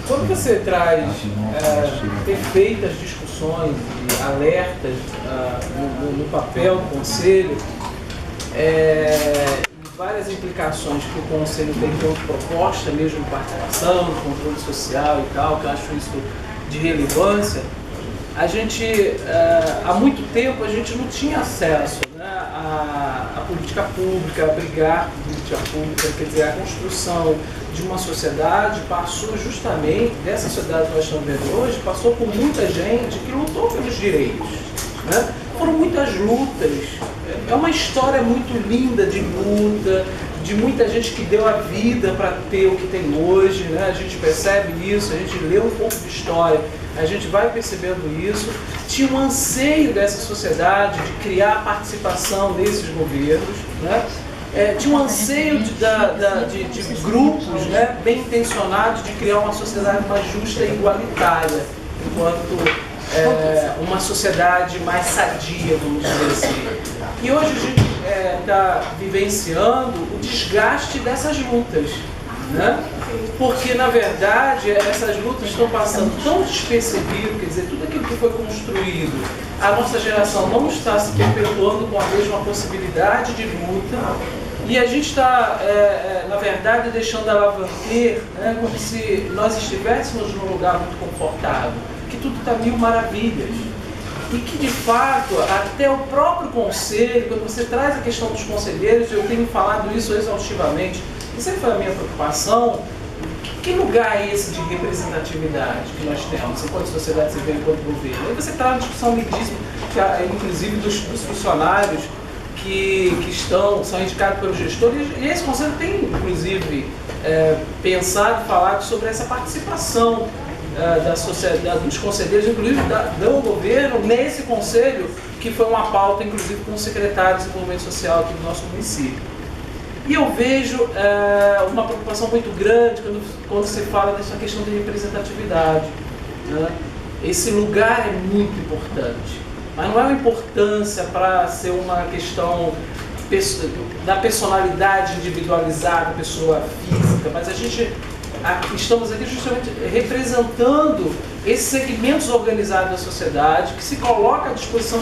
Quando você traz perfeitas discussões e alertas no papel do Conselho, várias implicações que o Conselho tem como proposta, mesmo de participação, de controle social e tal, que eu acho isso de relevância, a gente, há muito tempo, a gente não tinha acesso, né, à política pública, a brigar por política pública, quer dizer, a construção de uma sociedade passou justamente, dessa sociedade que nós estamos vendo hoje, passou por muita gente que lutou pelos direitos, né? Foram muitas lutas, é uma história muito linda de luta, de muita gente que deu a vida para ter o que tem hoje, né? A gente percebe isso, a gente lê um pouco de história, a gente vai percebendo isso. Tinha um anseio dessa sociedade de criar a participação desses governos, né? Tinha um anseio de grupos, né, bem intencionados de criar uma sociedade mais justa e igualitária, enquanto uma sociedade mais sadia, vamos dizer assim. E hoje a gente está vivenciando o desgaste dessas lutas, né? Porque, na verdade, essas lutas estão passando tão despercebido, quer dizer, tudo aquilo que foi construído, a nossa geração não está se perpetuando com a mesma possibilidade de luta, e a gente está, na verdade, deixando ela vanter, né, como se nós estivéssemos num lugar muito confortável, que tudo está mil maravilhas. E que, de fato, até o próprio Conselho, quando você traz a questão dos conselheiros, eu tenho falado isso exaustivamente, e sempre foi a minha preocupação, que lugar é esse de representatividade que nós temos, enquanto sociedade civil, enquanto governo? Aí você traz uma discussão lindíssima, inclusive dos funcionários que são indicados pelos gestores, e esse Conselho tem, inclusive, pensado, falado sobre essa participação da sociedade, dos conselheiros, inclusive do governo, nesse Conselho, que foi uma pauta, inclusive, com o secretário de Desenvolvimento Social aqui do nosso município. E eu vejo uma preocupação muito grande quando se fala dessa questão de representatividade, né? Esse lugar é muito importante, mas não é uma importância para ser uma questão da personalidade individualizada, pessoa física, mas estamos aqui justamente representando esses segmentos organizados da sociedade que se coloca à disposição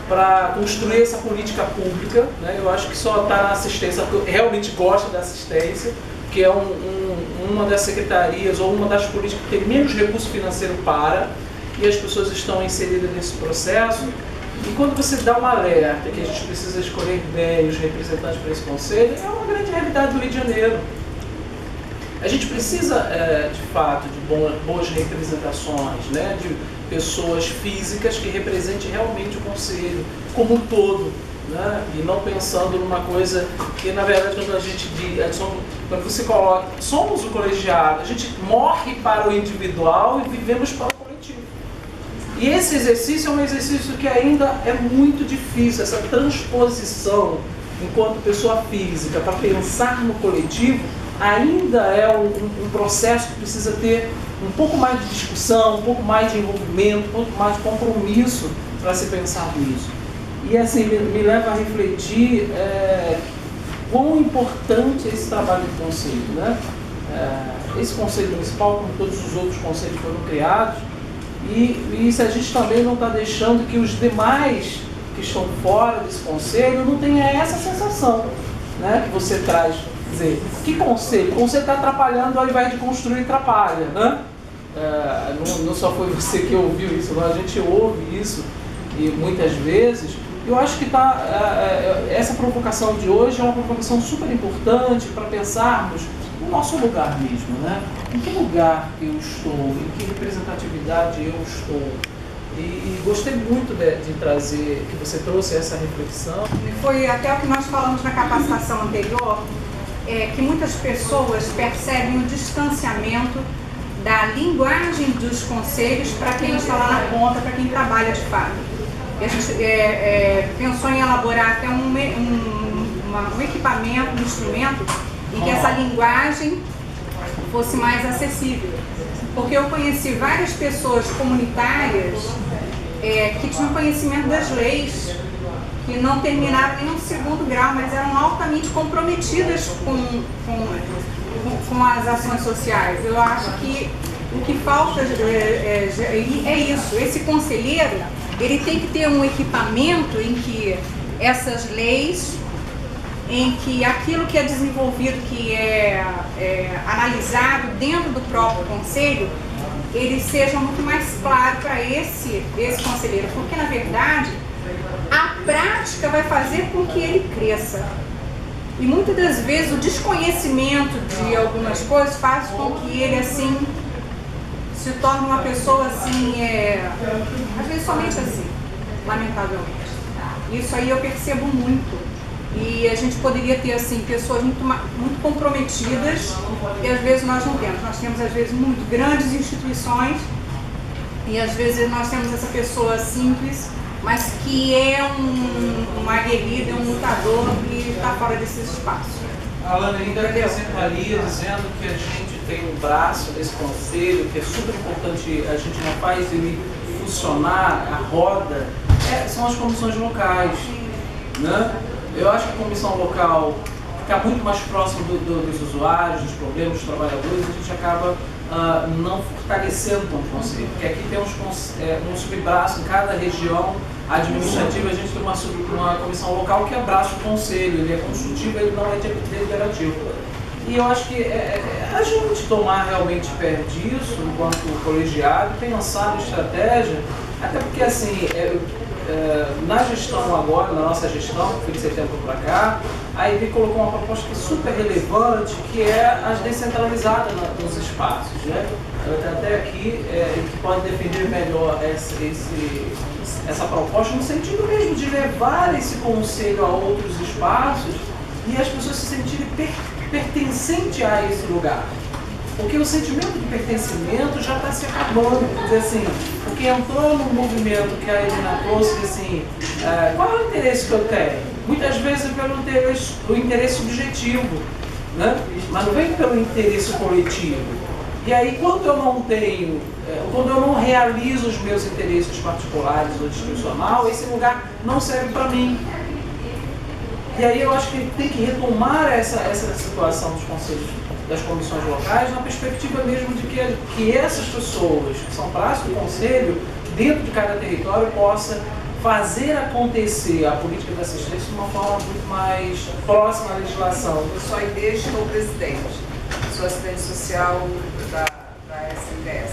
para construir essa política pública, né? Eu acho que só está na assistência, porque eu realmente gosto da assistência, que é uma das secretarias ou uma das políticas que tem menos recurso financeiro para, e as pessoas estão inseridas nesse processo. E quando você dá um alerta que a gente precisa escolher bem os representantes para esse conselho, é uma grande realidade do Rio de Janeiro. A gente precisa, de fato, de boas representações, né, de pessoas físicas que representem realmente o Conselho como um todo, né, e não pensando numa coisa que, na verdade, quando você coloca, somos o colegiado, a gente morre para o individual e vivemos para o coletivo. E esse exercício é um exercício que ainda é muito difícil, essa transposição enquanto pessoa física para pensar no coletivo, ainda é um processo que precisa ter um pouco mais de discussão, um pouco mais de envolvimento, um pouco mais de compromisso para se pensar nisso. E assim, me leva a refletir quão importante é esse trabalho do Conselho, né? Esse Conselho Municipal, como todos os outros conselhos, foram criados, e se a gente também não está deixando que os demais que estão fora desse Conselho não tenham essa sensação, né, que você traz. Quer dizer, que conselho? O conselho está atrapalhando ao invés de construir, atrapalha, né? Não só foi você que ouviu isso, a gente ouve isso e muitas vezes. Eu acho que essa provocação de hoje é uma provocação super importante para pensarmos no nosso lugar mesmo, né? Em que lugar eu estou, em que representatividade eu estou. E gostei muito de trazer, que você trouxe essa reflexão. E foi até o que nós falamos na capacitação anterior, que muitas pessoas percebem o distanciamento da linguagem dos conselhos para quem está lá na ponta, para quem trabalha de fato. E a gente pensou em elaborar até um equipamento, um instrumento, em que essa linguagem fosse mais acessível. Porque eu conheci várias pessoas comunitárias que tinham conhecimento das leis, que não terminaram nenhum segundo grau, mas eram altamente comprometidas com as ações sociais. Eu acho que O que falta é isso. Esse conselheiro, ele tem que ter um equipamento em que essas leis, em que aquilo que é desenvolvido, que é analisado dentro do próprio conselho, ele seja muito mais claro para esse conselheiro, porque na verdade a prática vai fazer com que ele cresça. E muitas das vezes o desconhecimento de algumas coisas faz com que ele assim se torne uma pessoa assim, às vezes somente assim, lamentavelmente. Isso aí eu percebo muito. E a gente poderia ter assim pessoas muito comprometidas e às vezes nós não temos. Nós temos às vezes muito grandes instituições e às vezes nós temos essa pessoa simples, mas que é um aguerrido, é um lutador e está fora desses espaços. Alana, ainda acrescentaria dizendo que a gente tem um braço desse conselho, que é super importante, a gente não faz ele funcionar, a roda, são as comissões locais, né? Eu acho que a comissão local fica muito mais próximo dos usuários, dos problemas dos trabalhadores, a gente acaba não fortalecendo tanto o conselho, porque aqui tem um subbraço em cada região administrativa, a gente tem uma comissão local que abraça o conselho, ele é consultivo, ele não é deliberativo. E eu acho que a gente tomar realmente pé disso, enquanto colegiado, pensar em estratégia, até porque assim, na gestão agora, na nossa gestão, que foi de setembro para cá, a IB colocou uma proposta que é super relevante, que é a descentralizada nos espaços, né? Até aqui, que pode defender melhor essa proposta, no sentido mesmo de levar esse conselho a outros espaços e as pessoas se sentirem pertencentes a esse lugar. Porque o sentimento de pertencimento já está se acabando, quer dizer assim, porque entrou num movimento que a Helena trouxe, assim, qual é o interesse que eu tenho? Muitas vezes é pelo interesse subjetivo, né? Mas não vem pelo interesse coletivo. E aí, quando eu não realizo os meus interesses particulares ou institucional, esse lugar não serve para mim. E aí eu acho que tem que retomar essa situação dos conselhos, das comissões locais, na perspectiva mesmo de que essas pessoas que são braço do conselho, dentro de cada território, possa fazer acontecer a política de assistência de uma forma muito mais próxima à legislação. Eu sou a Inês, sou presidente, sou assistente social da SNDS.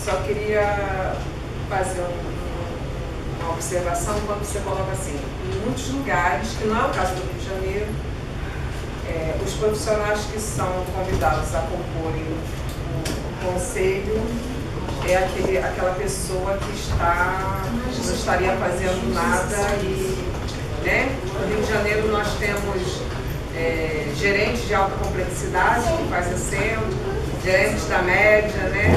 Só queria fazer uma observação quando você coloca assim, em muitos lugares, que não é o caso do Rio de Janeiro, os profissionais que são convidados a comporem o conselho aquela pessoa que não estaria fazendo nada né? No Rio de Janeiro nós temos gerentes de alta complexidade que faz assento, gerentes da média, né?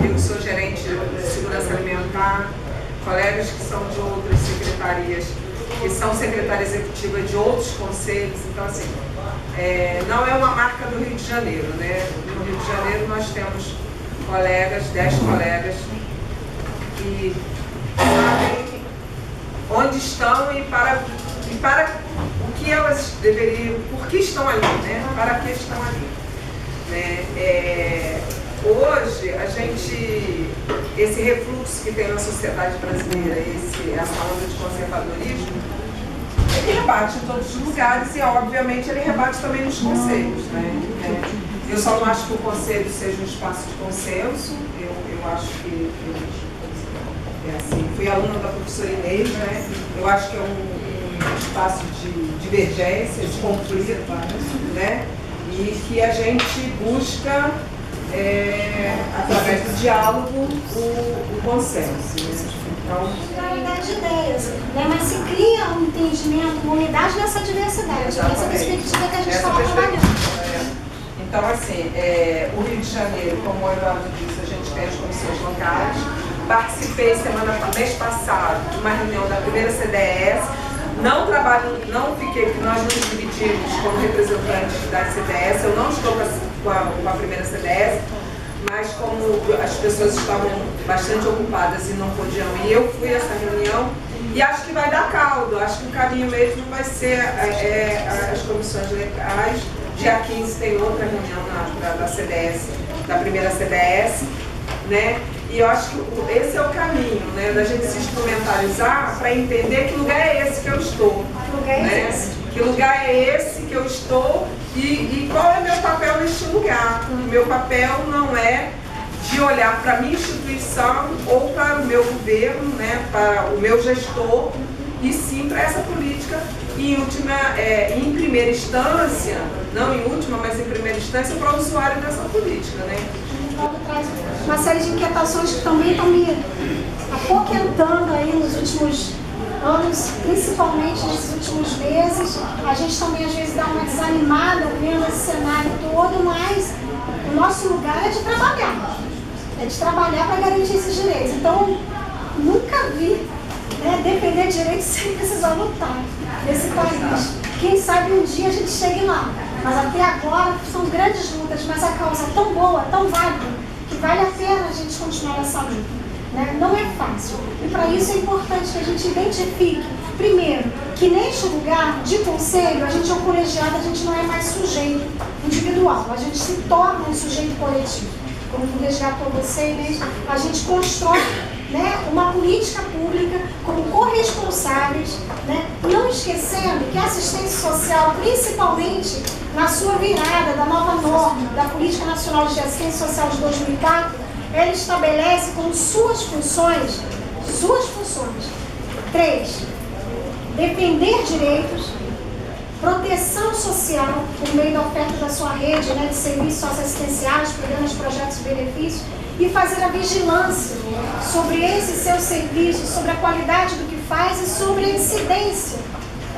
Eu sou gerente de segurança alimentar, colegas que são de outras secretarias, que são secretária executiva de outros conselhos, então assim, não é uma marca do Rio de Janeiro, né? No Rio de Janeiro nós temos 10 colegas que sabem onde estão e para o que elas deveriam, por que estão ali, né? Para que estão ali, né? Hoje, esse refluxo que tem na sociedade brasileira, essa onda de conservadorismo, ele rebate em todos os lugares e, obviamente, ele rebate também nos conselhos, né? Eu só não acho que o conselho seja um espaço de consenso, eu acho que assim, fui aluna da professora Inês, né? Eu acho que é um espaço de divergência, de conflito, né? E que a gente busca, através do diálogo, o consenso. Né? Então, pluralidade de ideias, né? Mas se cria um entendimento, uma unidade nessa diversidade, nessa perspectiva que a gente estava trabalhando. Então, assim, o Rio de Janeiro, como o Eduardo disse, a gente tem as comissões locais. Participei mês passado de uma reunião da primeira CDS. Não fiquei, porque nós nos dividimos como representantes da CDS. Eu não estou com a primeira CDS, mas como as pessoas estavam bastante ocupadas e não podiam ir, eu fui a essa reunião E acho que vai dar caldo, acho que o caminho mesmo vai ser as comissões legais. Dia 15 tem outra reunião da CDS, da primeira CDS, né? E eu acho que esse é o caminho, né? Da gente se instrumentalizar para entender que lugar é esse que eu estou. Que lugar é esse que eu estou e qual é meu papel neste lugar. Meu papel não é de olhar para a minha instituição ou para o meu governo, né, para o meu gestor, e sim para essa política, e em primeira instância, não em última, mas em primeira instância, para o usuário dessa política. Né? Traz uma série de inquietações que também estão me apoquentando aí nos últimos anos, principalmente nesses últimos meses. A gente também às vezes dá uma desanimada vendo esse cenário todo, mas o nosso lugar é de trabalhar. É de trabalhar para garantir esses direitos. Então, nunca vi, né, defender direitos sem precisar lutar nesse país. Quem sabe um dia a gente chegue lá. Mas até agora são grandes lutas, mas a causa é tão boa, tão válida, que vale a pena a gente continuar nessa luta. Né? Não é fácil. E para isso é importante que a gente identifique, primeiro, que neste lugar de conselho, a gente é um colegiado, a gente não é mais sujeito individual, a gente se torna um sujeito coletivo. Como resgatou você, Inês, a gente constrói, né, uma política pública como corresponsáveis, né, não esquecendo que a assistência social, principalmente na sua virada da nova norma da Política Nacional de Assistência Social de 2004, ela estabelece como suas funções, 3, defender direitos, proteção social por meio da oferta da sua rede, né, de serviços socioassistenciais, programas, projetos e benefícios, e fazer a vigilância sobre esses seus serviços, sobre a qualidade do que faz e sobre a incidência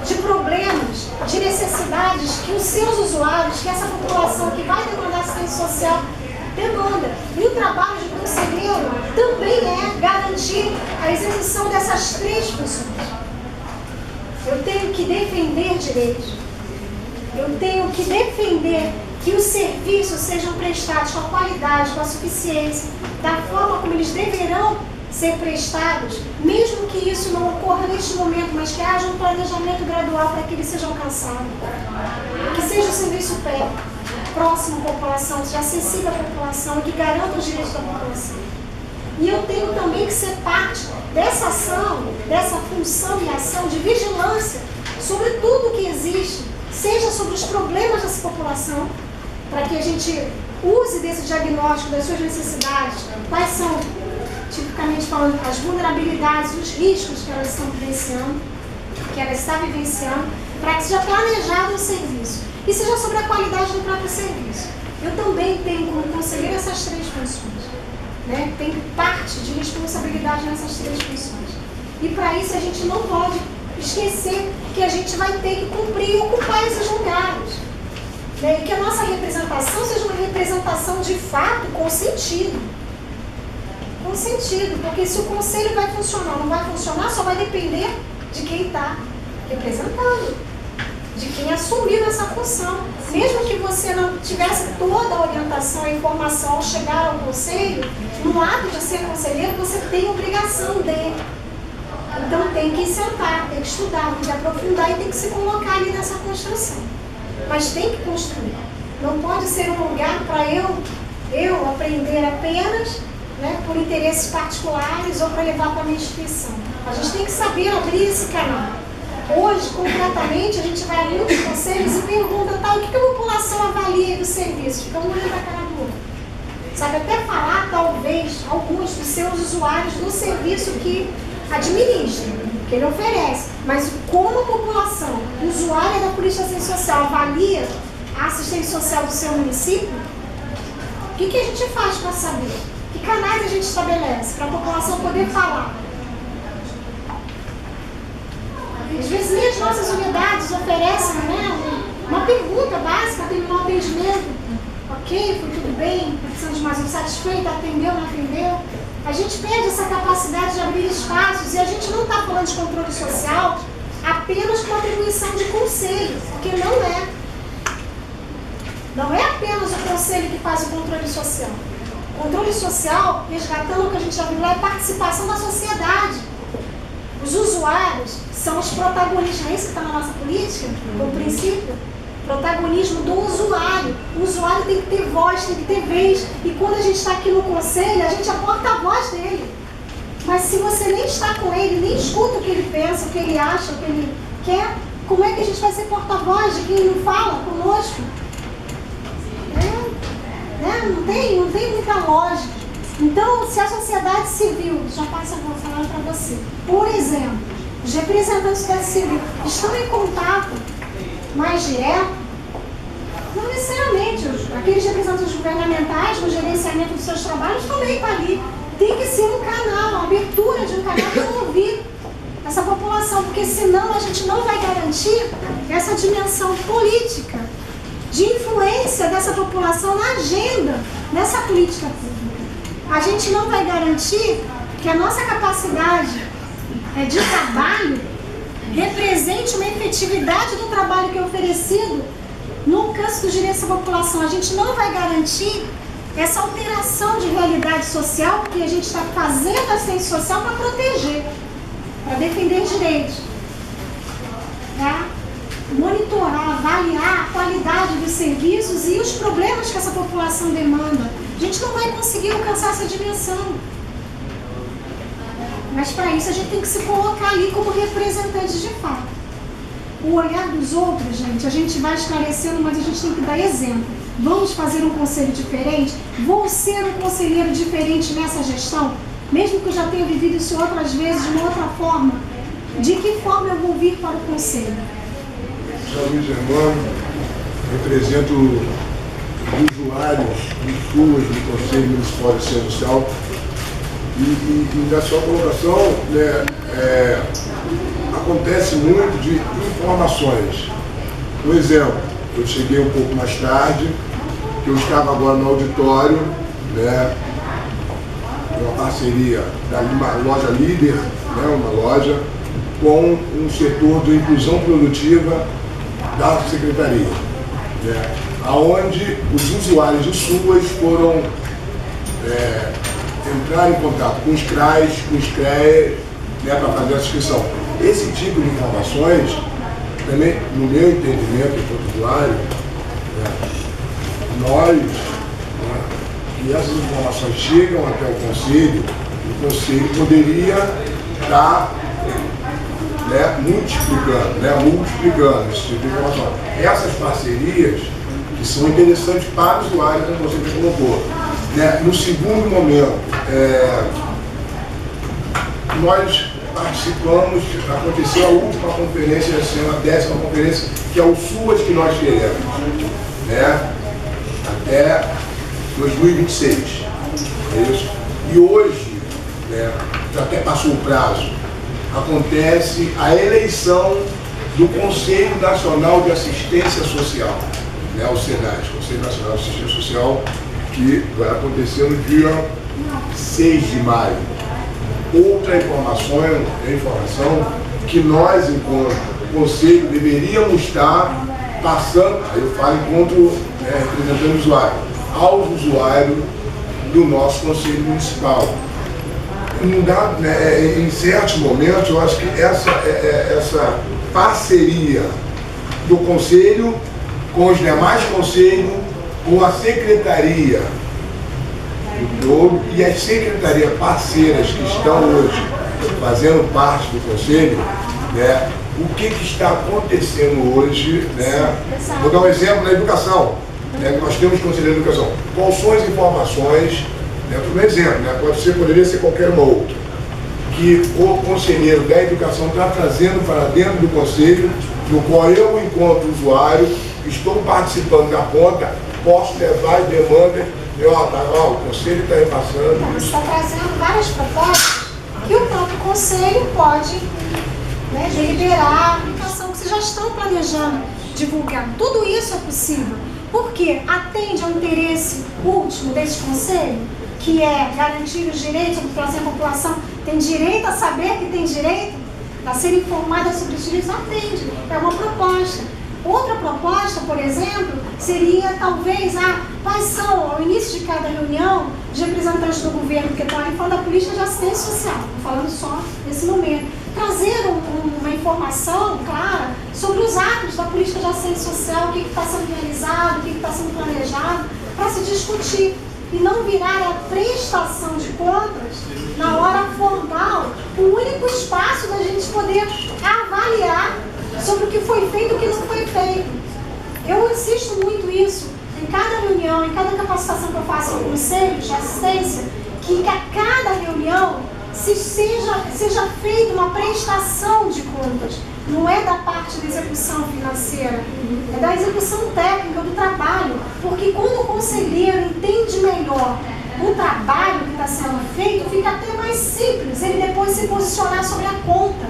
de problemas, de necessidades que os seus usuários, que essa população que vai demandar assistência social demanda. E o trabalho de conselheiro também é garantir a execução dessas 3 funções. Eu tenho que defender direitos, eu tenho que defender que os serviços sejam prestados com a qualidade, com a suficiência, da forma como eles deverão ser prestados, mesmo que isso não ocorra neste momento, mas que haja um planejamento gradual para que eles sejam alcançados. Que seja o serviço perto, próximo à população, seja acessível à população e que garanta os direitos da população. E eu tenho também que ser parte dessa ação, dessa função e ação de vigilância sobre tudo que existe, seja sobre os problemas dessa população, para que a gente use desse diagnóstico das suas necessidades, quais são, tipicamente falando, as vulnerabilidades, os riscos que elas estão vivenciando, que ela está vivenciando, para que seja planejado o serviço e seja sobre a qualidade do próprio serviço. Eu também tenho como conselheiro essas 3 funções. Né? Tem parte de responsabilidade nessas 3 funções. E para isso a gente não pode esquecer que a gente vai ter que cumprir e ocupar esses lugares. Né? E que a nossa representação seja uma representação de fato com sentido. Com sentido, porque se o conselho vai funcionar ou não vai funcionar, só vai depender de quem está representando, de quem assumiu essa função. Mesmo que você não tivesse toda a orientação e informação ao chegar ao conselho, no ato de ser conselheiro, você tem obrigação de. Então tem que sentar, tem que estudar, tem que aprofundar e tem que se colocar ali nessa construção. Mas tem que construir. Não pode ser um lugar para eu aprender apenas, né, por interesses particulares ou para levar para a minha instituição. A gente tem que saber abrir esse canal. Hoje, concretamente, a gente vai a muitos conselhos e pergunta, tá, o que a população avalia do serviço? Fica um olhando para a cara do outro. Sabe até falar, talvez, alguns dos seus usuários do serviço que administra, que ele oferece. Mas como a população usuária da política de assistência social avalia a assistência social do seu município, o que a gente faz para saber? Que canais a gente estabelece para a população poder falar? Às vezes nem as nossas unidades oferecem, né, uma pergunta básica, terminou o atendimento. Ok, foi tudo bem, precisamos de mais um satisfeito, atendeu, não atendeu. A gente perde essa capacidade de abrir espaços e a gente não está falando de controle social apenas com atribuição de conselho, porque não é. Não é apenas o conselho que faz o controle social. O controle social, resgatando o que a gente já viu lá, é participação da sociedade. Os usuários são os protagonistas, não é isso que está na nossa política, como princípio? Protagonismo do usuário. O usuário tem que ter voz, tem que ter vez. E quando a gente está aqui no conselho, a gente é porta-voz dele. Mas se você nem está com ele, nem escuta o que ele pensa, o que ele acha, o que ele quer, como é que a gente vai ser porta-voz de quem não fala conosco? Não tem muita lógica. Então, se a sociedade civil, já passo a falar para você, por exemplo, os representantes da sociedade civil estão em contato mais direto, não necessariamente, aqueles representantes governamentais no gerenciamento dos seus trabalhos também estão ali. Tem que ser um canal, a abertura de um canal para ouvir essa população, porque senão a gente não vai garantir essa dimensão política de influência dessa população na agenda, nessa política pública. A gente não vai garantir que a nossa capacidade de trabalho represente uma efetividade do trabalho que é oferecido no alcance dos direitos da população. A gente não vai garantir essa alteração de realidade social que a gente está fazendo a assistência social para proteger, para defender direitos, tá? Monitorar, avaliar a qualidade dos serviços e os problemas que essa população demanda. A gente não vai conseguir alcançar essa dimensão. Mas para isso a gente tem que se colocar ali como representantes de fato. O olhar dos outros, gente, a gente vai esclarecendo, mas a gente tem que dar exemplo. Vamos fazer um conselho diferente? Vou ser um conselheiro diferente nessa gestão? Mesmo que eu já tenha vivido isso outras vezes, de uma outra forma. De que forma eu vou vir para o conselho? Sou Luiz Germano, represento usuários e SUAS do Conselho Municipal de Assistência Social. E na sua colocação, né, acontece muito de informações. Por exemplo, eu cheguei um pouco mais tarde, que eu estava agora no auditório, né, uma parceria da loja Líder, né, uma loja, com um setor de inclusão produtiva da Secretaria, né, onde os usuários de SUAS foram entrar em contato com os CRAs, com os CREAs, né, para fazer a inscrição. Esse tipo de informações, também, no meu entendimento enquanto usuário, nós, que essas informações chegam até o Conselho poderia estar multiplicando esse tipo de informação. Essas parcerias que são interessantes para o usuário, como você me colocou. No segundo momento, nós participamos, aconteceu a última conferência, a 10ª conferência, que é o SUAS que nós queremos, né, até 2026. É isso? E hoje, né, até passou o prazo, acontece a eleição do Conselho Nacional de Assistência Social, né, o SENAS, Conselho Nacional de Assistência Social, que vai acontecer no dia 6 de maio. Outra informação que nós, enquanto Conselho, deveríamos estar passando, aí eu falo enquanto representante do usuário, aos usuários do nosso Conselho Municipal. Em certos momentos, eu acho que essa parceria do Conselho com os demais conselhos, com a Secretaria e as secretarias parceiras que estão hoje fazendo parte do Conselho, né, o que está acontecendo hoje, né? Vou dar um exemplo na educação, né, que nós temos Conselho de Educação. Quais são as informações, né, por exemplo, né, poderia ser qualquer uma outra, que o conselheiro da educação está trazendo para dentro do Conselho, no qual eu, enquanto usuário, estou participando da ponta, posso levar as demandas, o Conselho está repassando. Você está trazendo várias propostas que o próprio Conselho pode, né, deliberar, aplicação que vocês já estão planejando divulgar. Tudo isso é possível, porque atende ao interesse último desse Conselho, que é garantir os direitos, a população tem direito a saber que tem direito, a ser informada sobre os direitos, atende, é uma proposta. Outra proposta, por exemplo, seria talvez quais são, ao início de cada reunião, os representantes do governo que estão ali falando da política de assistência social, falando só nesse momento. trazer uma informação clara sobre os atos da política de assistência social, o que está sendo realizado, o que está sendo planejado, para se discutir. E não virar a prestação de contas, na hora formal, o único espaço da gente poder avaliar sobre o que foi feito e o que não foi feito. Eu insisto muito isso, em cada reunião, em cada capacitação que eu faço no conselho de assistência, que a cada reunião seja feita uma prestação de contas. Não é da parte da execução financeira, é da execução técnica do trabalho. Porque quando o conselheiro entende melhor o trabalho que está sendo feito, fica até mais simples ele depois se posicionar sobre a conta.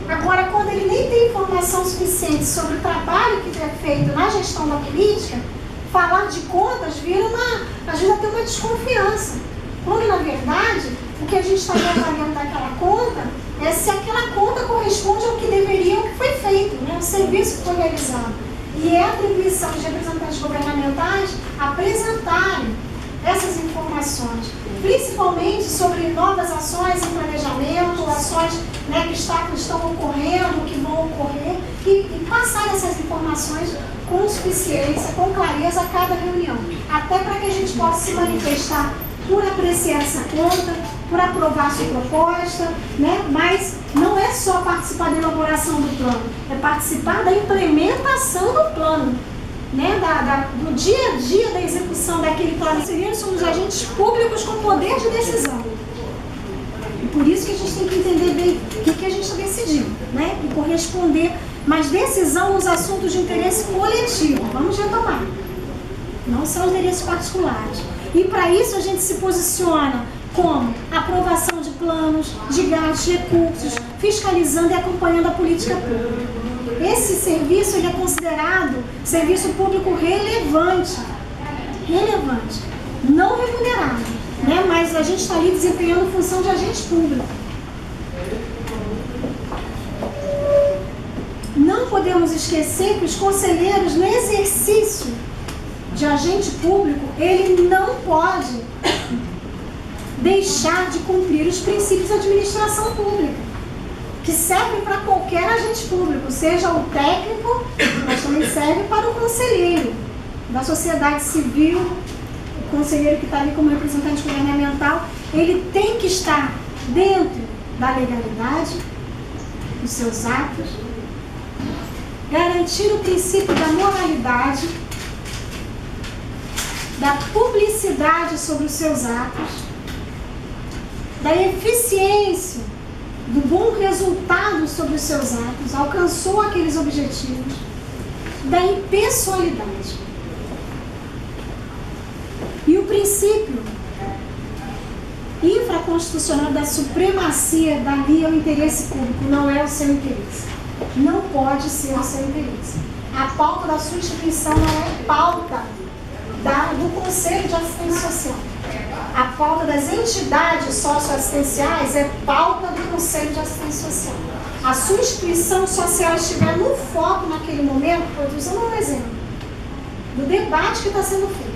Agora, quando ele nem tem informação suficiente sobre o trabalho que é feito na gestão da política, falar de contas vira às vezes até uma desconfiança. Quando, na verdade, o que a gente está avaliando daquela conta é se aquela conta corresponde ao que deveria, ao que foi feito, né? O serviço que foi realizado. E é atribuição de representantes governamentais apresentarem essas informações, principalmente sobre novas ações em planejamento, ações, né, que estão ocorrendo, que vão ocorrer, e passar essas informações com suficiência, com clareza a cada reunião, até para que a gente possa se manifestar por apreciar essa conta, por aprovar sua proposta, né? Mas não é só participar da elaboração do plano, é participar da implementação do plano, né? Do dia a dia da execução daquele plano. Nós somos agentes públicos com poder de decisão. E por isso que a gente tem que entender bem o que a gente está decidindo, né? E corresponder, mas decisão nos assuntos de interesse coletivo. Vamos retomar. Não são os interesses particulares. E para isso a gente se posiciona como aprovação de planos, de gastos, de recursos, fiscalizando e acompanhando a política pública. Esse serviço ele é considerado serviço público relevante, não remunerado, né? Mas a gente está ali desempenhando função de agente público. Não podemos esquecer que os conselheiros, no exercício de agente público, ele não pode deixar de cumprir os princípios de administração pública, que servem para qualquer agente público, seja o técnico, mas também serve para o conselheiro da sociedade civil, o conselheiro que está ali como representante governamental. Ele tem que estar dentro da legalidade dos seus atos, garantir o princípio da moralidade, da publicidade sobre os seus atos, da eficiência, do bom resultado sobre os seus atos, alcançou aqueles objetivos, da impessoalidade. E o princípio infraconstitucional da supremacia da lei ao interesse público não é o seu interesse. Não pode ser o seu interesse. A pauta da sua instituição não é pauta do Conselho de Assistência Social. A pauta das entidades socioassistenciais é pauta do Conselho de Assistência Social. A sua instituição social estiver no foco naquele momento, estou usando um exemplo, do debate que está sendo feito.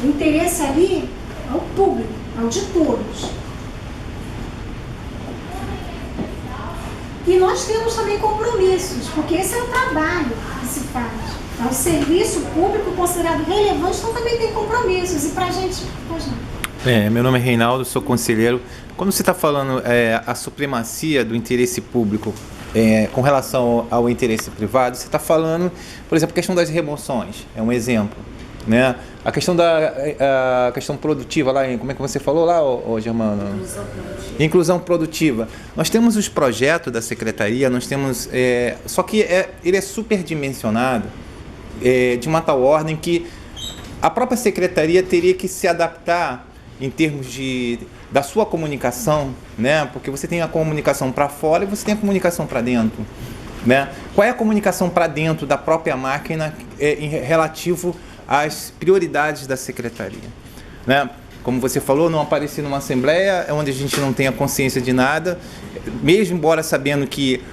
O interesse ali é o público, é o de todos. E nós temos também compromissos, porque esse é o trabalho que se faz. É um serviço público considerado relevante, então também tem compromissos. E para a gente... Meu nome é Reinaldo, sou conselheiro. Quando você está falando a supremacia do interesse público com relação ao interesse privado, você está falando, por exemplo, a questão das remoções, é um exemplo. Né? A questão a questão produtiva, lá, como é que você falou lá, Germano? Inclusão produtiva. Nós temos os projetos da secretaria, nós temos... só que ele é superdimensionado, de uma tal ordem que a própria secretaria teria que se adaptar em termos da sua comunicação, né? Porque você tem a comunicação para fora e você tem a comunicação para dentro. Né? Qual é a comunicação para dentro da própria máquina em relativo às prioridades da secretaria? Né? Como você falou, não aparecer numa assembleia onde a gente não tenha consciência de nada, mesmo embora sabendo que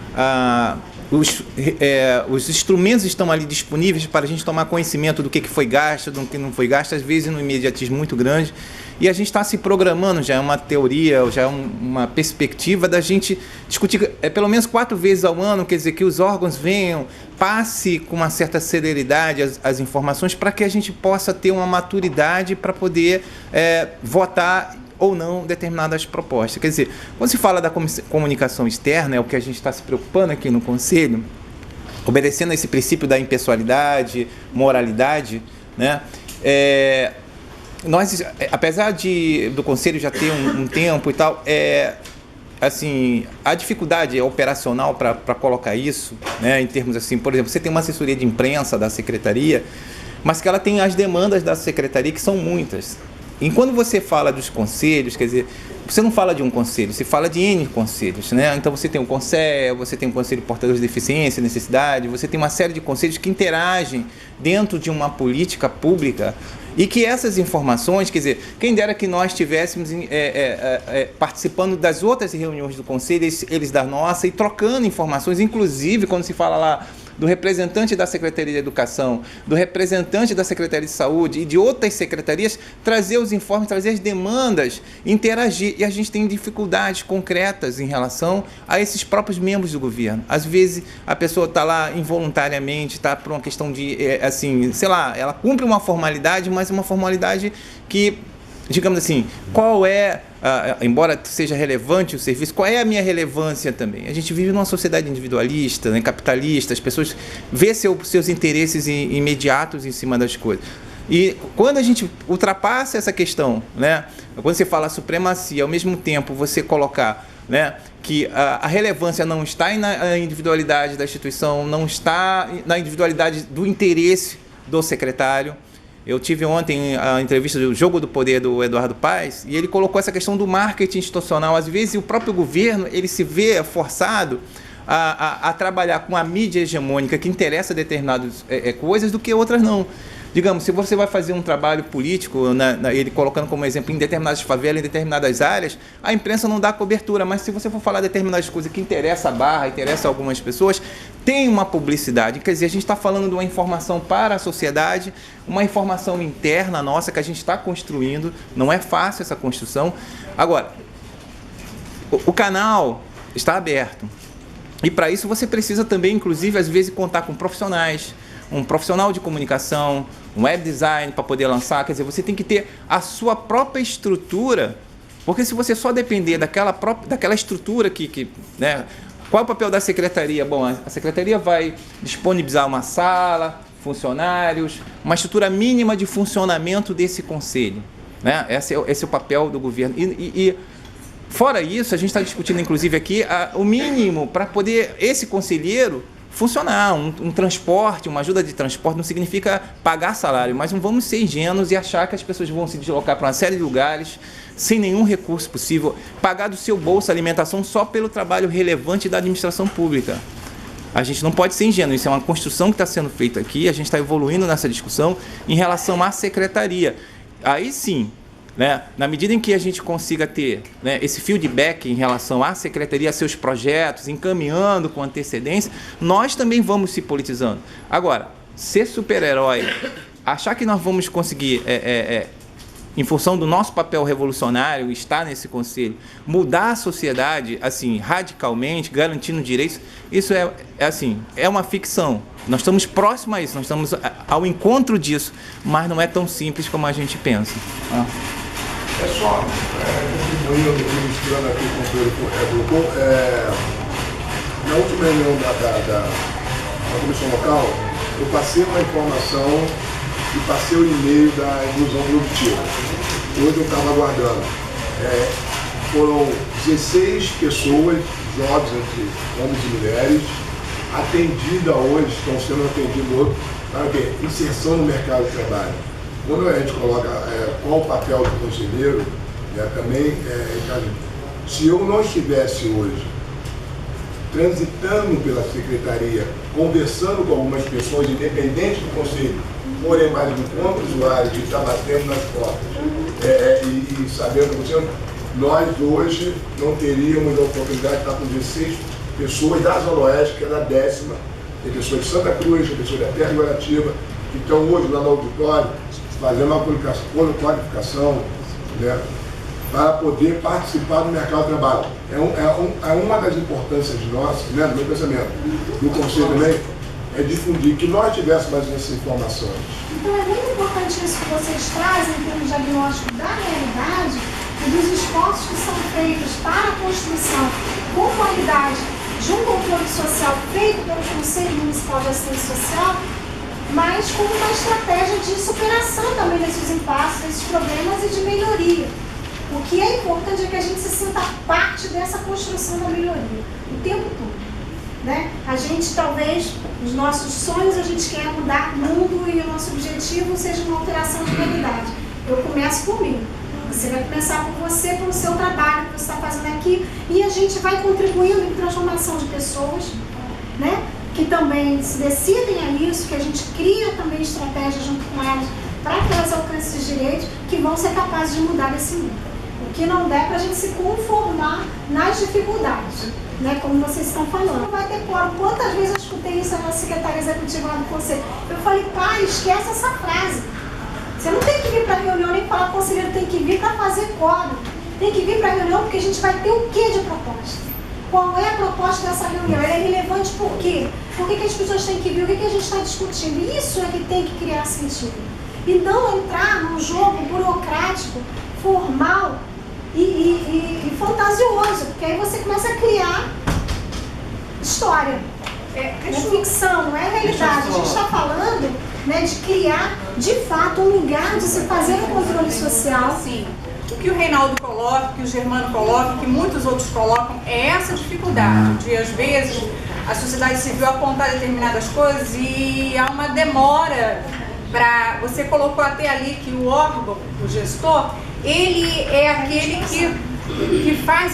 os instrumentos estão ali disponíveis para a gente tomar conhecimento do que foi gasto, do que não foi gasto, às vezes num imediatismo muito grande. E a gente está se programando, já é uma teoria, já é uma perspectiva da gente discutir pelo menos 4 vezes ao ano, quer dizer, que os órgãos venham, passe com uma certa celeridade as informações para que a gente possa ter uma maturidade para poder votar ou não determinadas propostas. Quer dizer, quando se fala da comunicação externa, é o que a gente está se preocupando aqui no Conselho, obedecendo a esse princípio da impessoalidade, moralidade, né? Nós, apesar do Conselho já ter um tempo e tal, assim, a dificuldade operacional para colocar isso, né, em termos assim, por exemplo, você tem uma assessoria de imprensa da Secretaria, mas que ela tem as demandas da Secretaria, que são muitas. E quando você fala dos conselhos, quer dizer, você não fala de um conselho, você fala de N conselhos, né? Então você tem o CONSEL, você tem o Conselho de Portadores de Deficiência e Necessidade, você tem uma série de conselhos que interagem dentro de uma política pública e que essas informações, quer dizer, quem dera que nós estivéssemos participando das outras reuniões do Conselho, eles da nossa, e trocando informações, inclusive quando se fala lá do representante da Secretaria de Educação, do representante da Secretaria de Saúde e de outras secretarias, trazer os informes, trazer as demandas, interagir. E a gente tem dificuldades concretas em relação a esses próprios membros do governo. Às vezes a pessoa está lá involuntariamente, está por uma questão de, assim, sei lá, ela cumpre uma formalidade, mas uma formalidade que, digamos assim, qual é, embora seja relevante o serviço, qual é a minha relevância também? A gente vive numa sociedade individualista, né, capitalista, as pessoas vê seus interesses imediatos em cima das coisas. E quando a gente ultrapassa essa questão, né, quando você fala supremacia, ao mesmo tempo você colocar, né, que a relevância não está na individualidade da instituição, não está na individualidade do interesse do secretário. Eu tive ontem a entrevista do Jogo do Poder do Eduardo Paes e ele colocou essa questão do marketing institucional. Às vezes o próprio governo ele se vê forçado a trabalhar com a mídia hegemônica que interessa determinadas coisas do que outras não. Digamos, se você vai fazer um trabalho político, ele colocando como exemplo em determinadas favelas, em determinadas áreas, a imprensa não dá cobertura, mas se você for falar determinadas coisas que interessam a barra, interessam algumas pessoas, tem uma publicidade. Quer dizer, a gente está falando de uma informação para a sociedade, uma informação interna nossa que a gente está construindo, não é fácil essa construção. Agora, o canal está aberto e para isso você precisa também, inclusive, às vezes, contar com profissionais, um profissional de comunicação, um web design para poder lançar, quer dizer, você tem que ter a sua própria estrutura, porque se você só depender daquela estrutura né, qual é o papel da secretaria? Bom, a secretaria vai disponibilizar uma sala, funcionários, uma estrutura mínima de funcionamento desse conselho, né? Esse é o papel do governo. E fora isso, a gente está discutindo, inclusive, aqui o mínimo para poder esse conselheiro funcionar, um transporte, uma ajuda de transporte não significa pagar salário, mas não vamos ser ingênuos e achar que as pessoas vão se deslocar para uma série de lugares sem nenhum recurso possível, pagar do seu bolso a alimentação só pelo trabalho relevante da administração pública. A gente não pode ser ingênuo, isso é uma construção que está sendo feita aqui, a gente está evoluindo nessa discussão em relação à secretaria. Aí sim, né, na medida em que a gente consiga ter, né, esse feedback em relação à secretaria, a seus projetos, encaminhando com antecedência, nós também vamos se politizando. Agora, ser super-herói, achar que nós vamos conseguir, em função do nosso papel revolucionário, estar nesse conselho, mudar a sociedade assim radicalmente, garantindo direitos, isso é uma ficção. Nós estamos próximos a isso, nós estamos ao encontro disso, mas não é tão simples como a gente pensa. É só contribuindo, misturando aqui com o que colocou, na última reunião da comissão local, eu passei uma informação e passei o e-mail da inclusão produtiva. Hoje eu estava aguardando. Foram 16 pessoas, jovens entre homens e mulheres, atendidas hoje, estão sendo atendidas hoje, para inserção no mercado de trabalho. Quando a gente coloca qual o papel do conselheiro, também, se eu não estivesse hoje transitando pela secretaria, conversando com algumas pessoas, independente do conselho, porém mais do ponto usuário, de estar batendo nas portas e sabendo o que nós hoje não teríamos a oportunidade de estar com 16 pessoas da Zona Oeste, que é da 10ª, tem pessoas de Santa Cruz, tem pessoas da Terra de Guaratiba, que estão hoje lá no auditório, fazendo uma qualificação, né, para poder participar do mercado de trabalho. É uma das importâncias nossas, né, do meu pensamento, do Conselho também, é difundir, que nós tivéssemos essas informações. Então é muito importante isso que vocês trazem em termos de diagnóstico da realidade e dos esforços que são feitos para a construção com qualidade de um controle social feito pelo Conselho Municipal de Assistência Social, mas como uma estratégia de superação também desses impasses, desses problemas e de melhoria. O que é importante é que a gente se sinta parte dessa construção da melhoria, o tempo todo. Né? A gente talvez, os nossos sonhos, a gente quer mudar o mundo e o nosso objetivo seja uma alteração de realidade. Eu começo por mim. Você vai começar por você, pelo seu trabalho que você está fazendo aqui, e a gente vai contribuindo em transformação de pessoas, né? Que também se decidem a isso, que a gente cria também estratégias junto com elas para que elas alcancem esses direitos que vão ser capazes de mudar esse mundo. O que não der para a gente se conformar nas dificuldades, né? Como vocês estão falando. Não vai ter quórum. Quantas vezes eu escutei isso na secretária executiva lá do Conselho? Eu falei, pai, esquece essa frase. Você não tem que vir para a reunião nem falar, conselheiro tem que vir para fazer quórum. Tem que vir para a reunião porque a gente vai ter o quê de proposta? Qual é a proposta dessa reunião? Ela é relevante por quê? Por que as pessoas têm que vir? O que a gente está discutindo? Isso é que tem que criar sentido. E não entrar num jogo burocrático, formal e fantasioso, porque aí você começa a criar história. É ficção, não é realidade. A gente está falando, né, de criar, de fato, um lugar de se fazer um controle social. Sim. O que o Reinaldo coloca, que o Germano coloca, que muitos outros colocam, é essa dificuldade de, às vezes, a sociedade civil apontar determinadas coisas e há uma demora para... Você colocou até ali que o órgão, o gestor, ele é aquele que faz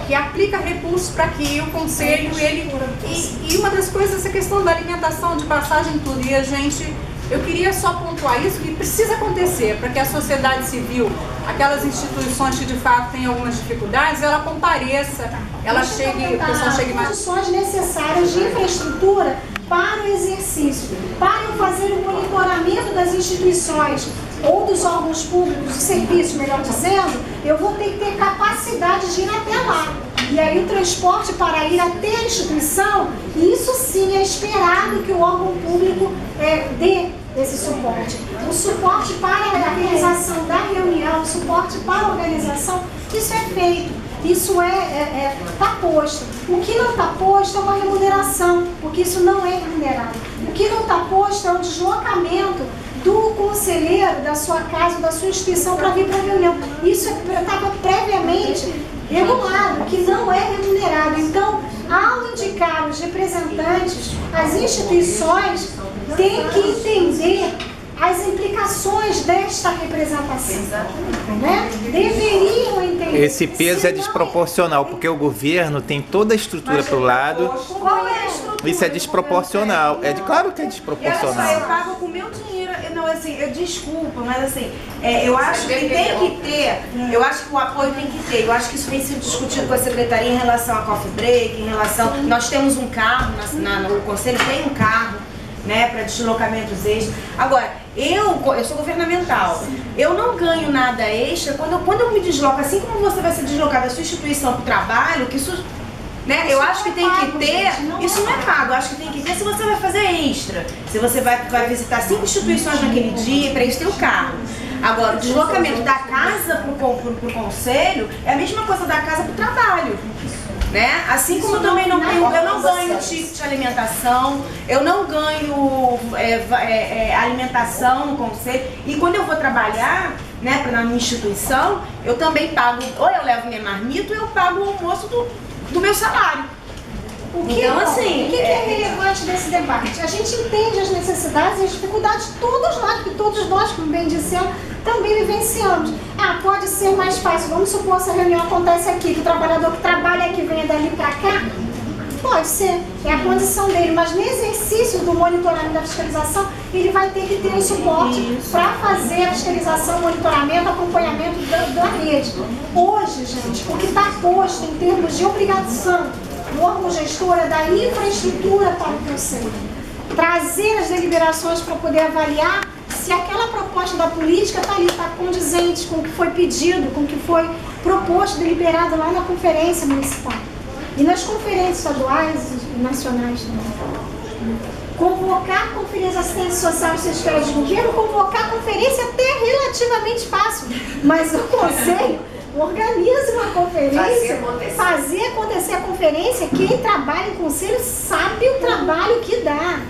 que aplica recursos para que o conselho, e uma das coisas, essa questão da alimentação, de passagem, tudo, e a gente... Eu queria só pontuar isso, que precisa acontecer para que a sociedade civil, aquelas instituições que de fato têm algumas dificuldades, ela compareça, ela chegue, o pessoal chegue mais... Condições necessárias de infraestrutura para o exercício, para eu fazer o monitoramento das instituições ou dos órgãos públicos, dos serviços, melhor dizendo, eu vou ter que ter capacidade de ir até lá. E aí o transporte para ir até a instituição, isso sim é esperado que o órgão público dê esse suporte. O suporte para a realização da reunião, o suporte para a organização, isso é feito. Isso está posto. O que não está posto é uma remuneração, porque isso não é remunerado. O que não está posto é o deslocamento do conselheiro, da sua casa, da sua instituição para vir para a reunião. Isso estava previamente regulado, que não é remunerado. Então, ao indicar os representantes, as instituições têm que entender as implicações desta representação, né? Deveriam entender. Esse peso é desproporcional, porque o governo tem toda a estrutura para o lado. Qual é a estrutura? Isso é desproporcional. Claro que é desproporcional. Eu pago com o meu dinheiro. Não, assim, desculpa, mas assim, eu acho que tem que ter, eu acho que o apoio tem que ter. Eu acho que isso vem sendo discutido com a secretaria em relação a coffee break, em relação... Nós temos um carro, no conselho tem um carro, né, para deslocamentos extras. Agora, eu sou governamental, eu não ganho nada extra quando eu me desloco, assim como você vai se deslocar da sua instituição para o trabalho, que isso... Né? Eu acho que tem que ter, isso não é pago, eu acho que tem que ter se você vai fazer extra. Se você vai visitar 5 instituições naquele dia, para isso tem o carro. Agora, o deslocamento da casa para o conselho é a mesma coisa da casa para o trabalho. Né? Assim como eu também eu não ganho ticket de alimentação, eu não ganho alimentação no conselho. E quando eu vou trabalhar, né, na minha instituição, eu também pago, ou eu levo minha marmita ou eu pago o almoço do meu salário. Então, assim, o que é relevante desse debate? A gente entende as necessidades e as dificuldades, todos nós, como bem dissemos, também vivenciamos. Pode ser mais fácil, vamos supor, essa reunião acontece aqui, que o trabalhador que trabalha aqui venha dali para cá, pode ser, é a condição dele, mas no exercício do monitoramento da fiscalização, ele vai ter que ter o suporte para fazer a fiscalização, monitoramento, acompanhamento da rede. Hoje, gente, o que está posto em termos de obrigação do órgão gestor é da infraestrutura para o conselho. Trazer as deliberações para poder avaliar se aquela proposta da política está ali, está condizente com o que foi pedido, com o que foi proposto, deliberado lá na conferência municipal. E nas conferências estaduais e nacionais também. Convocar conferência de assistência social e esfera de governo, convocar conferência até é relativamente fácil, mas o conselho organiza uma conferência, fazer acontecer a conferência. Quem trabalha em conselho sabe o trabalho que dá.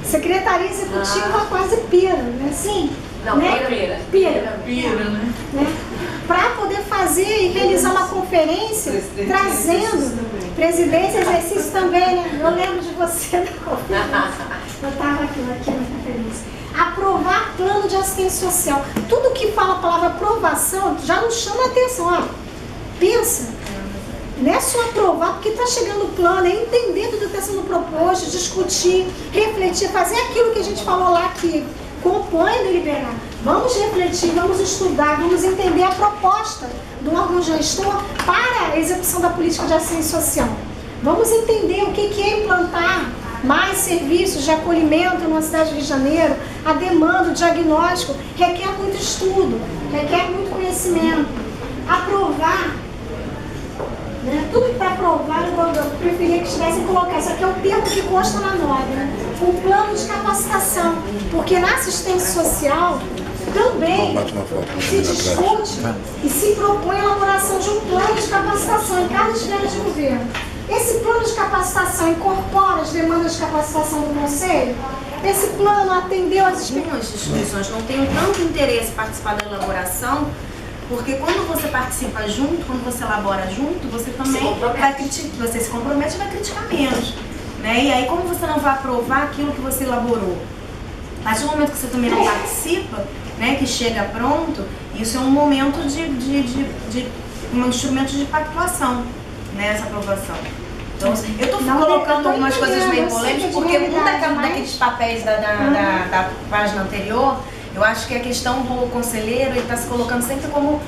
Secretaria Executiva quase pira, não é assim? Não, né? Pira, né? Para poder fazer e realizar uma conferência, trazendo presidência e exercício também, né? Eu lembro de você na conferência. Eu estava aqui na conferência. Aprovar plano de assistência social. Tudo que fala a palavra aprovação já nos chama a atenção. Ó, pensa, não é só aprovar, porque está chegando o plano, é entender tudo que está sendo proposto, discutir, refletir, fazer aquilo que a gente falou lá que compõe deliberar. Vamos refletir, vamos estudar, vamos entender a proposta do órgão gestor para a execução da política de assistência social. Vamos entender o que é implantar mais serviços de acolhimento na cidade do Rio de Janeiro. A demanda, o diagnóstico requer muito estudo, requer muito conhecimento. Aprovar, né? Tudo que está aprovado, eu preferia que tivessem colocado. Isso aqui é o termo que consta na norma, né? O plano de capacitação, porque na assistência social também se discute e se propõe a elaboração de um plano de capacitação em cada esfera de governo. Esse plano de capacitação incorpora as demandas de capacitação do Conselho? Esse plano atendeu às Algumas instituições não têm tanto interesse em participar da elaboração, porque quando você participa junto, quando você elabora junto, você também vai criticar, você se compromete e vai criticar menos. Né? E aí, como você não vai aprovar aquilo que você elaborou? A partir do momento que você também não participa, né, que chega pronto, isso é um momento um instrumento de pactuação, né, essa aprovação. Então, eu estou colocando algumas coisas meio polêmicas, porque um daqueles papéis da página anterior, eu acho que a questão do conselheiro, ele está se colocando sempre como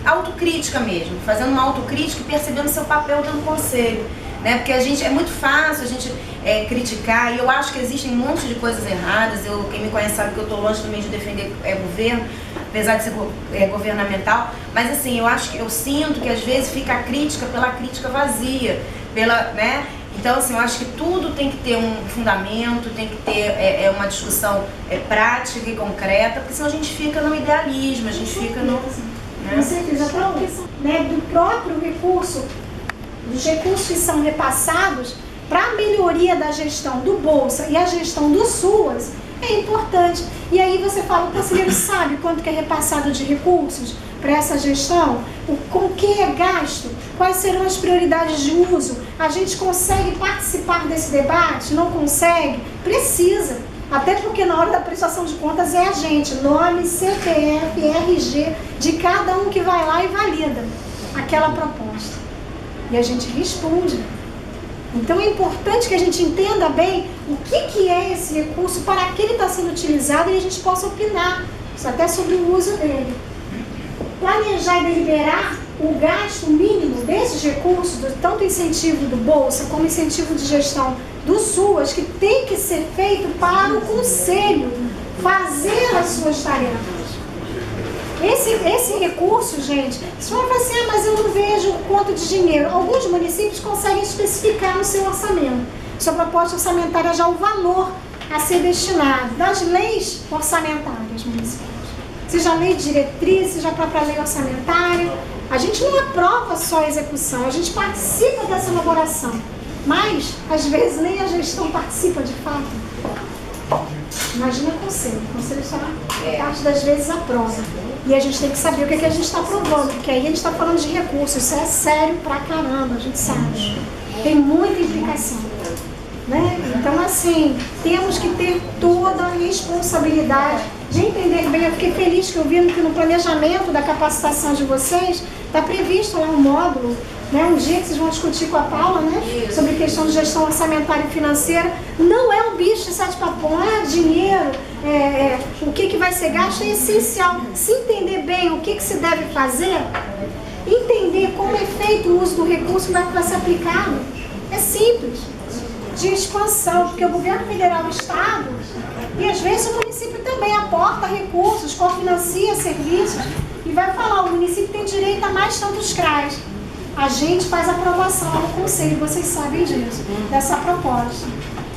autocrítica mesmo, fazendo uma autocrítica e percebendo seu papel dentro do conselho. Né? Porque a gente, é muito fácil a gente criticar, e eu acho que existem um monte de coisas erradas. Quem me conhece sabe que eu estou longe também de defender governo, apesar de ser governamental, mas assim, eu sinto que às vezes fica a crítica pela crítica vazia, né? Então assim, eu acho que tudo tem que ter um fundamento, tem que ter uma discussão prática e concreta, porque senão a gente fica no idealismo, a gente fica no... Né? Com certeza, então, né, do próprio recurso, dos recursos que são repassados para a melhoria da gestão do Bolsa e a gestão do SUAS é importante. E aí você fala, o conselheiro sabe quanto que é repassado de recursos para essa gestão? Com o que é gasto? Quais serão as prioridades de uso? A gente consegue participar desse debate? Não consegue? Precisa. Até porque na hora da prestação de contas é a gente, nome, CPF, RG, de cada um que vai lá e valida aquela proposta. E a gente responde. Então é importante que a gente entenda bem o que é esse recurso, para que ele está sendo utilizado, e a gente possa opinar até sobre o uso dele. Planejar e deliberar o gasto mínimo desses recursos, tanto incentivo do Bolsa como incentivo de gestão do SUAS, que tem que ser feito para o Conselho fazer as suas tarefas. Esse recurso, gente, se for assim, mas eu não vejo quanto de dinheiro. Alguns municípios conseguem especificar no seu orçamento, sua proposta orçamentária, já o valor a ser destinado das leis orçamentárias municipais. Seja a lei de diretriz, seja a própria lei orçamentária. A gente não aprova só a execução, a gente participa dessa elaboração. Mas, às vezes, nem a gestão participa de fato. Imagina o conselho só parte das vezes aprova. E a gente tem que saber o que a gente está aprovando, porque aí a gente está falando de recursos, isso é sério pra caramba, a gente sabe. Tem muita implicação. Né? Então, assim, temos que ter toda a responsabilidade de entender bem. Eu fiquei feliz que eu vi que no planejamento da capacitação de vocês está previsto lá um módulo, né, um dia que vocês vão discutir com a Paula, né, sobre questão de gestão orçamentária e financeira. Não é um bicho de sete papões, não é dinheiro, o que vai ser gasto é essencial. Se entender bem o que se deve fazer, entender entender como é feito o uso do recurso que vai ser aplicado. É simples, de expansão, porque o governo federal e o Estado, e às vezes o município também aporta recursos, cofinancia serviços, e vai falar, o município tem direito a mais tantos CRAs. A gente faz a aprovação no conselho, vocês sabem disso, dessa proposta.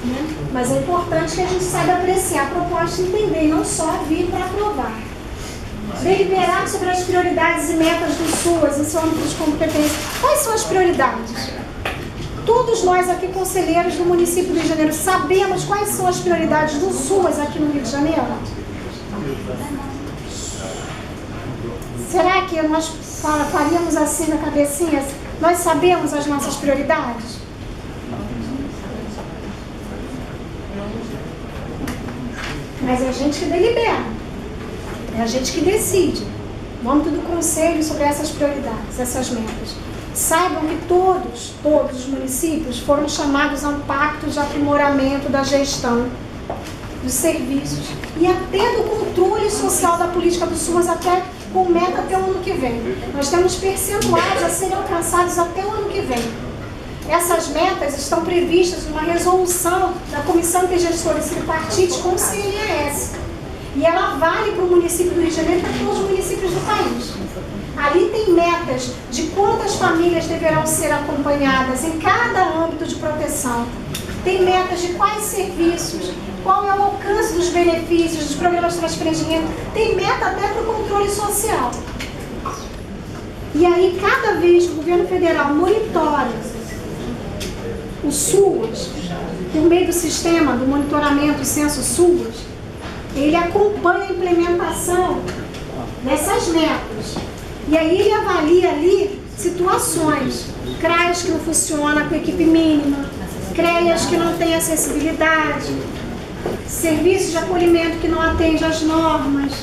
Né? Mas é importante que a gente saiba apreciar a proposta e entender, não só vir para aprovar. Deliberar sobre as prioridades e metas do SUAS em seu âmbito de competência. Quais são as prioridades? Todos nós aqui, conselheiros do município do Rio de Janeiro, sabemos quais são as prioridades do SUAS aqui no Rio de Janeiro? Será que nós faríamos assim na cabecinha? Nós sabemos as nossas prioridades? Mas é a gente que delibera, é a gente que decide, no âmbito do conselho, sobre essas prioridades, essas metas. Saibam que todos os municípios foram chamados a um pacto de aprimoramento da gestão dos serviços e até do controle social da política do SUAS, até com meta até o ano que vem. Nós temos percentuais a serem alcançados até o ano que vem. Essas metas estão previstas numa resolução da Comissão Intergestora Tripartite com o CNAS. E ela vale para o município do Rio de Janeiro e para todos os municípios do país. Ali tem metas de quantas famílias deverão ser acompanhadas em cada âmbito de proteção. Tem metas de quais serviços, qual é o alcance dos benefícios, dos programas de transferência de renda. Tem meta até para o controle social. E aí, cada vez que o governo federal monitora o SUAS, por meio do sistema do monitoramento do censo SUAS, ele acompanha a implementação dessas metas. E aí ele avalia ali situações, CRAs que não funcionam com equipe mínima, CREAs que não têm acessibilidade, serviços de acolhimento que não atendem às normas,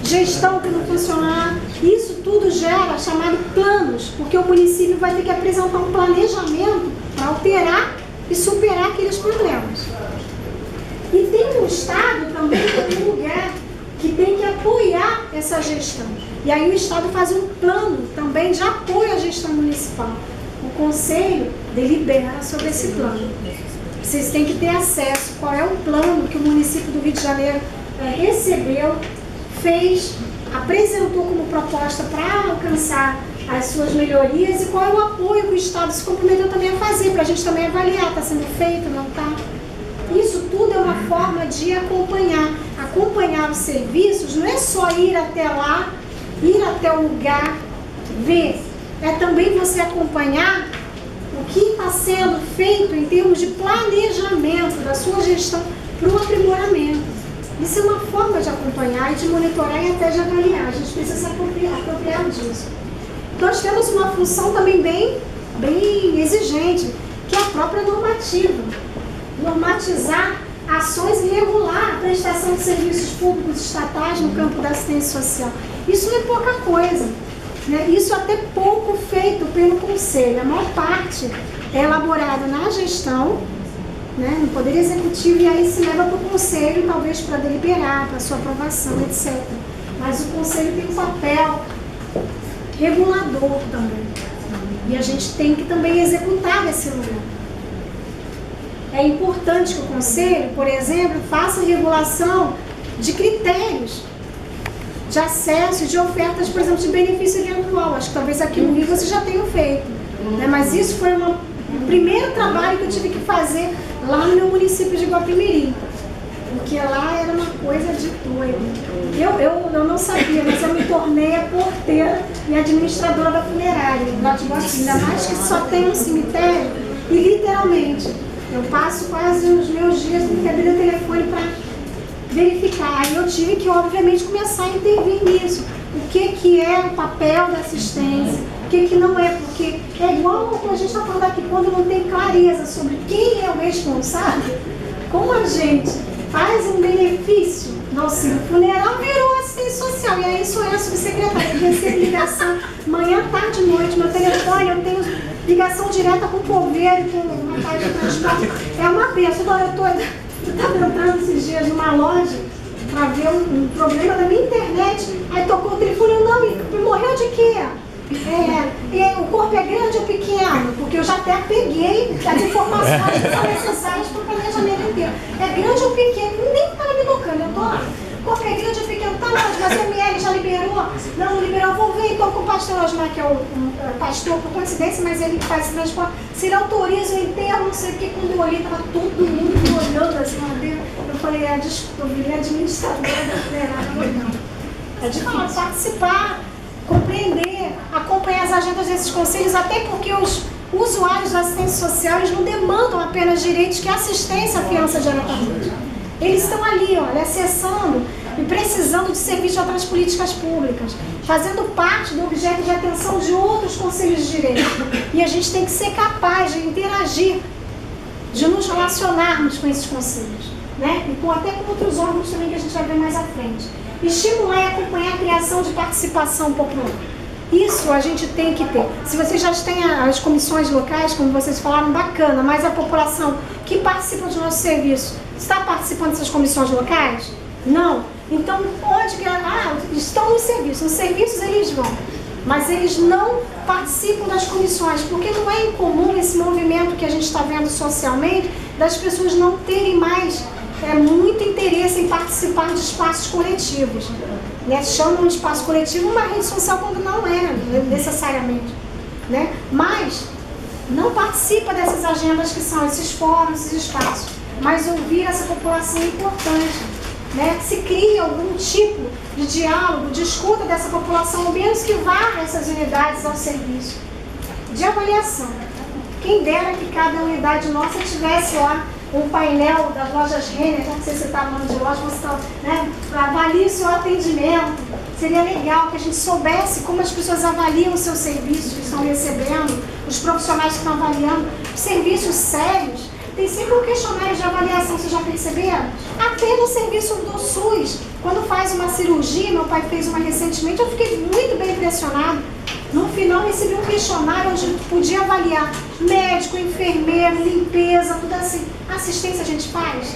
gestão que não funciona. Isso tudo gera chamado planos, porque o município vai ter que apresentar um planejamento para alterar e superar aqueles problemas. E tem o Estado também como lugar que tem que apoiar essa gestão. E aí o Estado faz um plano também de apoio à gestão municipal. O Conselho delibera sobre esse plano. Vocês têm que ter acesso qual é o plano que o município do Rio de Janeiro recebeu, fez, apresentou como proposta para alcançar as suas melhorias e qual é o apoio que o Estado se comprometeu também a fazer, para a gente também avaliar, está sendo feito, não está? Isso tudo é uma forma de acompanhar. Acompanhar os serviços não é só ir até lá, ir até o lugar, ver. É também você acompanhar o que está sendo feito em termos de planejamento da sua gestão para o aprimoramento. Isso é uma forma de acompanhar e de monitorar e até de avaliar. A gente precisa se apropriar disso. Nós temos uma função também bem exigente, que é a própria normativa. Normatizar ações e regular a prestação de serviços públicos estatais no campo da assistência social. Isso não é pouca coisa, né? Isso é até pouco feito pelo Conselho. A maior parte é elaborada na gestão, né, no Poder Executivo, e aí se leva para o Conselho, talvez para deliberar, para sua aprovação, etc. Mas o Conselho tem um papel regulador também. E a gente tem que também executar nesse lugar. É importante que o Conselho, por exemplo, faça regulação de critérios de acesso e de ofertas, por exemplo, de benefício eventual. Acho que talvez aqui no Rio você já tenha feito. Né? Mas isso foi o primeiro trabalho que eu tive que fazer lá no meu município de Guapimirim. Porque lá era uma coisa de doido. Eu não sabia, mas eu me tornei a porteira e administradora da funerária, lá de Guapimirim. Ainda mais que só tem um cemitério e literalmente eu passo quase os meus dias no cabelo telefone para verificar. Aí eu tive que, obviamente, começar a intervir nisso. O que é o papel da assistência, o que não é, porque é igual ao que a gente está falando aqui, quando não tem clareza sobre quem é o responsável, como a gente faz um benefício no auxílio funeral, virou assistência social. E aí sou eu, subsecretária, eu recebo ligação manhã, tarde, noite, meu telefone, eu tenho ligação direta com o coveiro, com uma taxa de transporte. É uma benção. Eu estava entrando esses dias numa loja para ver um problema da minha internet, aí tocou o telefone, não, morreu de quê? O corpo é grande ou pequeno? Porque eu já até peguei as informações que são necessárias para o planejamento inteiro. É grande ou pequeno? Nem estava me tocando, eu estou lá. O corpo é grande ou pequeno? Tá longe, mas o ML já liberou? Não liberou, vou ver então com o pastor Osmar, que é o pastor, por coincidência, mas ele que faz esse transporte. Se ele autoriza o enterro, não sei o que, quando eu olhei, estava todo mundo me olhando assim, eu falei, desculpa, eu virei administradora não. É de fato, participar, compreender, acompanhar as agendas desses conselhos, até porque os usuários da assistência social, eles não demandam apenas direitos que assistência à fiança diretamente. Eles estão ali, olha, acessando e precisando de serviço de outras políticas públicas, fazendo parte do objeto de atenção de outros conselhos de direito. E a gente tem que ser capaz de interagir, de nos relacionarmos com esses conselhos, né? E até com outros órgãos também que a gente vai ver mais à frente. Estimular e acompanhar a criação de participação popular. Isso a gente tem que ter. Se vocês já têm as comissões locais, como vocês falaram, bacana, mas a população que participa do nosso serviço está participando dessas comissões locais? Não. Então, onde que... estão nos serviços eles vão, mas eles não participam das comissões, porque não é incomum esse movimento que a gente está vendo socialmente, das pessoas não terem mais muito interesse em participar de espaços coletivos. Né? Chamam de espaço coletivo uma rede social quando não é necessariamente. Né? Mas não participa dessas agendas que são esses fóruns, esses espaços. Mas ouvir essa população é importante. Né? Que se crie algum tipo de diálogo, de escuta dessa população, ao menos que vá essas unidades ao serviço. De avaliação. Quem dera que cada unidade nossa tivesse lá um painel das lojas Renner, já que você está falando de loja, né, avalie o seu atendimento. Seria legal que a gente soubesse como as pessoas avaliam os seus serviços que estão recebendo, os profissionais que estão avaliando, serviços sérios. Tem sempre um questionário de avaliação, vocês já perceberam? Até no serviço do SUS, quando faz uma cirurgia, meu pai fez uma recentemente, eu fiquei muito bem impressionado. No final, recebi um questionário onde podia avaliar médico, enfermeiro, limpeza, tudo assim. Assistência a gente faz?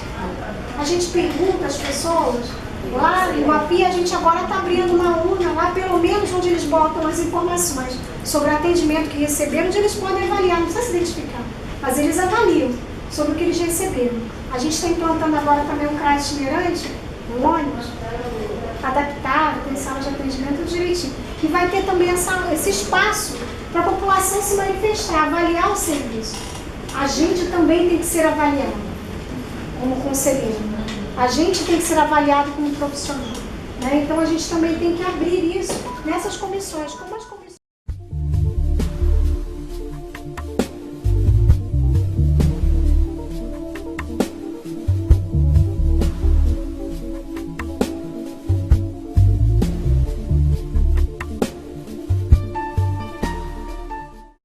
A gente pergunta às pessoas. Lá em Guapi, a gente agora está abrindo uma urna lá, pelo menos onde eles botam as informações sobre o atendimento que receberam, onde eles podem avaliar, não precisa se identificar, mas eles avaliam sobre o que eles receberam. A gente está implantando agora também um CRAS itinerante, um ônibus, adaptado, tem sala de atendimento direitinho. Que vai ter também esse espaço para a população se manifestar, avaliar o serviço. A gente também tem que ser avaliado como conselheiro. A gente tem que ser avaliado como profissional. Né? Então a gente também tem que abrir isso nessas comissões. Como as